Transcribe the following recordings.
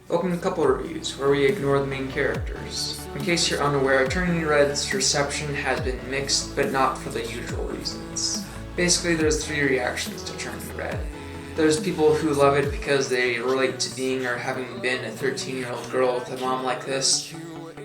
Welcome to Couple Reviews, where we ignore the main characters. In case you're unaware, Turning Red's reception has been mixed, but not for the usual reasons. Basically, there's three reactions to Turning Red. There's people who love it because they relate to being or having been a 13-year-old girl with a mom like this.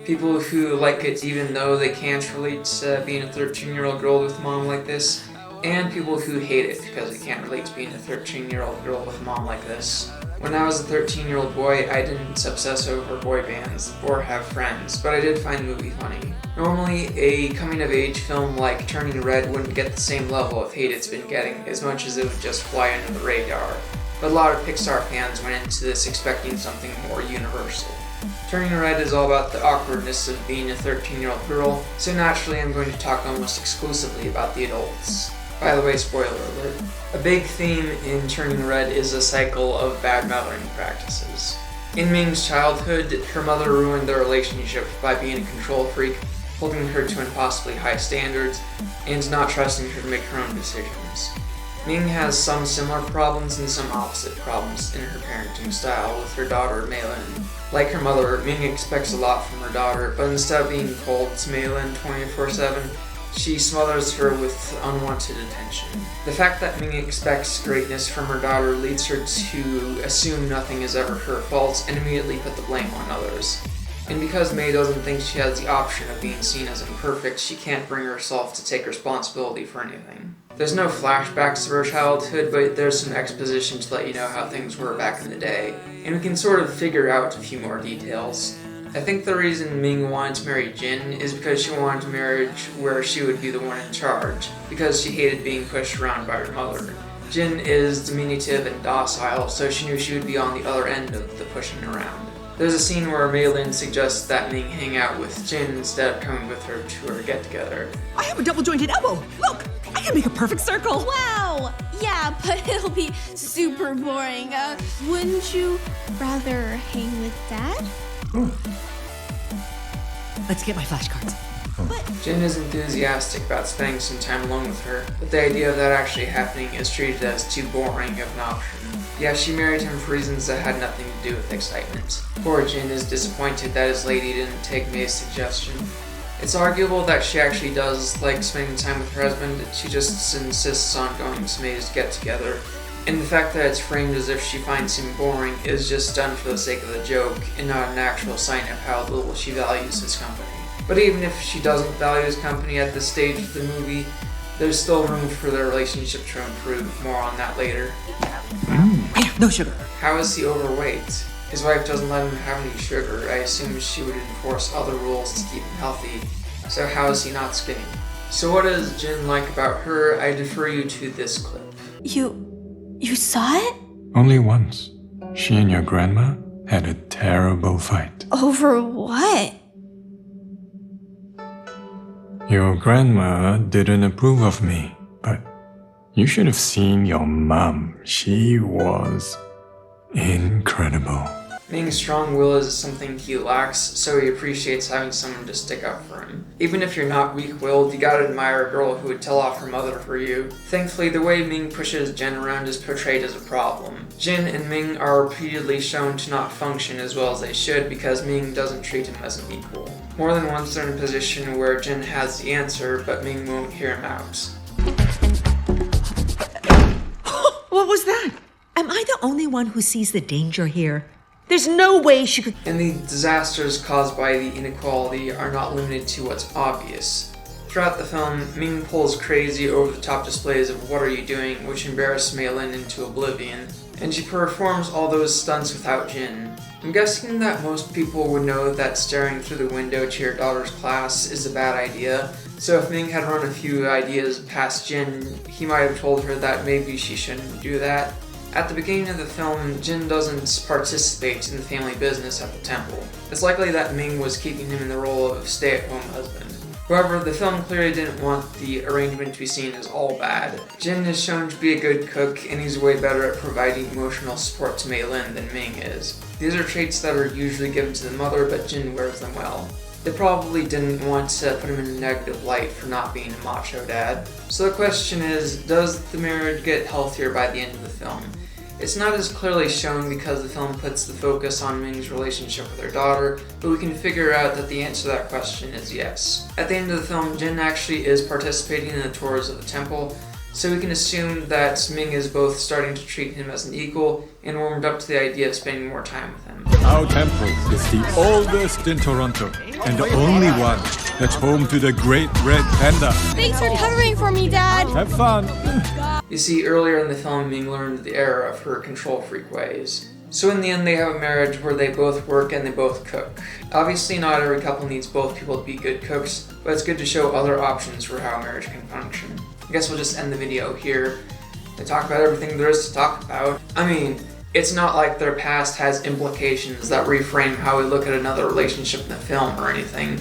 People who like it even though they can't relate to being a 13-year-old girl with a mom like this. And people who hate it because they can't relate to being a 13-year-old girl with a mom like this. When I was a 13-year-old boy, I didn't obsess over boy bands or have friends, but I did find the movie funny. Normally, a coming-of-age film like Turning Red wouldn't get the same level of hate it's been getting as much as it would just fly under the radar. But a lot of Pixar fans went into this expecting something more universal. Turning Red is all about the awkwardness of being a 13-year-old girl, so naturally I'm going to talk almost exclusively about the adults. By the way, spoiler alert. A big theme in Turning Red is a cycle of bad mothering practices. In Ming's childhood, her mother ruined their relationship by being a control freak, holding her to impossibly high standards, and not trusting her to make her own decisions. Ming has some similar problems and some opposite problems in her parenting style with her daughter, Mie Lin. Like her mother, Ming expects a lot from her daughter, but instead of being cold to Mie Lin 24/7, she smothers her with unwanted attention. The fact that Ming expects greatness from her daughter leads her to assume nothing is ever her fault and immediately put the blame on others. And because Mei doesn't think she has the option of being seen as imperfect, she can't bring herself to take responsibility for anything. There's no flashbacks of her childhood, but there's some exposition to let you know how things were back in the day, and we can sort of figure out a few more details. I think the reason Ming wanted to marry Jin is because she wanted a marriage where she would be the one in charge, because she hated being pushed around by her mother. Jin is diminutive and docile, so she knew she would be on the other end of the pushing around. There's a scene where Mie Lin suggests that Ming hang out with Jin instead of coming with her to her get-together. I have a double-jointed elbow! Look! I can make a perfect circle! Wow! Yeah, but it'll be super boring. Wouldn't you rather hang with Dad? Let's get my flashcards. Jin is enthusiastic about spending some time alone with her, but the idea of that actually happening is treated as too boring of an option. Yeah, she married him for reasons that had nothing to do with excitement. Poor Jin is disappointed that his lady didn't take Mei's suggestion. It's arguable that she actually does like spending time with her husband, she just insists on going to Mei's get-together. And the fact that it's framed as if she finds him boring is just done for the sake of the joke and not an actual sign of how little she values his company. But even if she doesn't value his company at this stage of the movie, there's still room for their relationship to improve. More on that later. No sugar. How is he overweight? His wife doesn't let him have any sugar. I assume she would enforce other rules to keep him healthy. So how is he not skinny? So what does Jin like about her? I defer you to this clip. You saw it? Only once. She and your grandma had a terrible fight. Over what? Your grandma didn't approve of me, but you should have seen your mom. She was incredible. Ming's strong will is something he lacks, so he appreciates having someone to stick up for him. Even if you're not weak-willed, you gotta admire a girl who would tell off her mother for you. Thankfully, the way Ming pushes Jin around is portrayed as a problem. Jin and Ming are repeatedly shown to not function as well as they should because Ming doesn't treat him as an equal. More than once they're in a position where Jin has the answer, but Ming won't hear him out. What was that? Am I the only one who sees the danger here? There's no way she could... And the disasters caused by the inequality are not limited to what's obvious. Throughout the film, Ming pulls crazy over-the-top displays of "what are you doing," which embarrass Mie Lin into oblivion, and she performs all those stunts without Jin. I'm guessing that most people would know that staring through the window to your daughter's class is a bad idea, so if Ming had run a few ideas past Jin, he might have told her that maybe she shouldn't do that. At the beginning of the film, Jin doesn't participate in the family business at the temple. It's likely that Ming was keeping him in the role of stay-at-home husband. However, the film clearly didn't want the arrangement to be seen as all bad. Jin is shown to be a good cook, and he's way better at providing emotional support to Mie Lin than Ming is. These are traits that are usually given to the mother, but Jin wears them well. They probably didn't want to put him in a negative light for not being a macho dad. So the question is, does the marriage get healthier by the end of the film? It's not as clearly shown because the film puts the focus on Ming's relationship with her daughter, but we can figure out that the answer to that question is yes. At the end of the film, Jin actually is participating in the tours of the temple, so we can assume that Ming is both starting to treat him as an equal and warmed up to the idea of spending more time with him. Our temple is the oldest in Toronto, and the only one that's home to the Great Red Panda. Thanks for covering for me, Dad. Have fun! You see, earlier in the film, Ming learned the error of her control freak ways. So in the end, they have a marriage where they both work and they both cook. Obviously, not every couple needs both people to be good cooks, but it's good to show other options for how marriage can function. I guess we'll just end the video here. They talk about everything there is to talk about. I mean, it's not like their past has implications that reframe how we look at another relationship in the film or anything.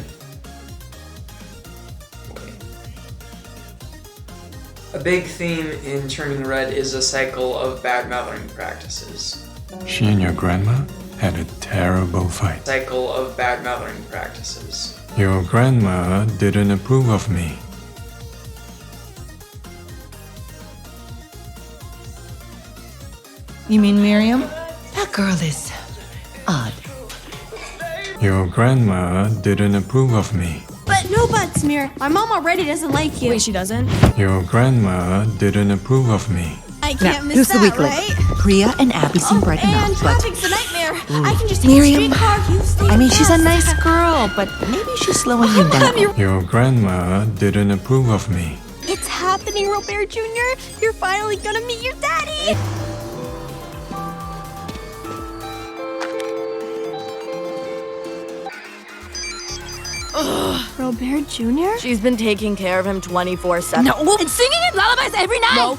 A big theme in Turning Red is a cycle of bad mothering practices. She and your grandma had a terrible fight. Cycle of bad mothering practices. Your grandma didn't approve of me. You mean Miriam? That girl is odd. Your grandma didn't approve of me. But no buts, Mir. My mom already doesn't like you. Wait, she doesn't? Your grandma didn't approve of me. I can't miss Who's the that, weak link? right? Priya and Abby seem bright And enough, but traffic's a nightmare. I can just take Miriam, a streetcar. You stay I mean, she's a fast. nice girl, but maybe she's slowing you down. Your grandma didn't approve of me. It's happening, Robert Jr. You're finally gonna meet your daddy. Robert Jr.? She's been taking care of him 24/7. No, and singing his lullabies every night.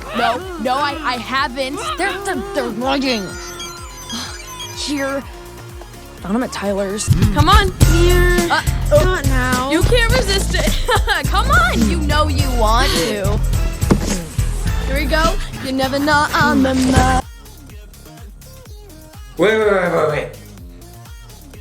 No, I haven't. They're lying. Here. Found him at Tyler's. Come on. Here. Not now. You can't resist it. Come on. You know you want to. Here we go. You never know on the map. Wait.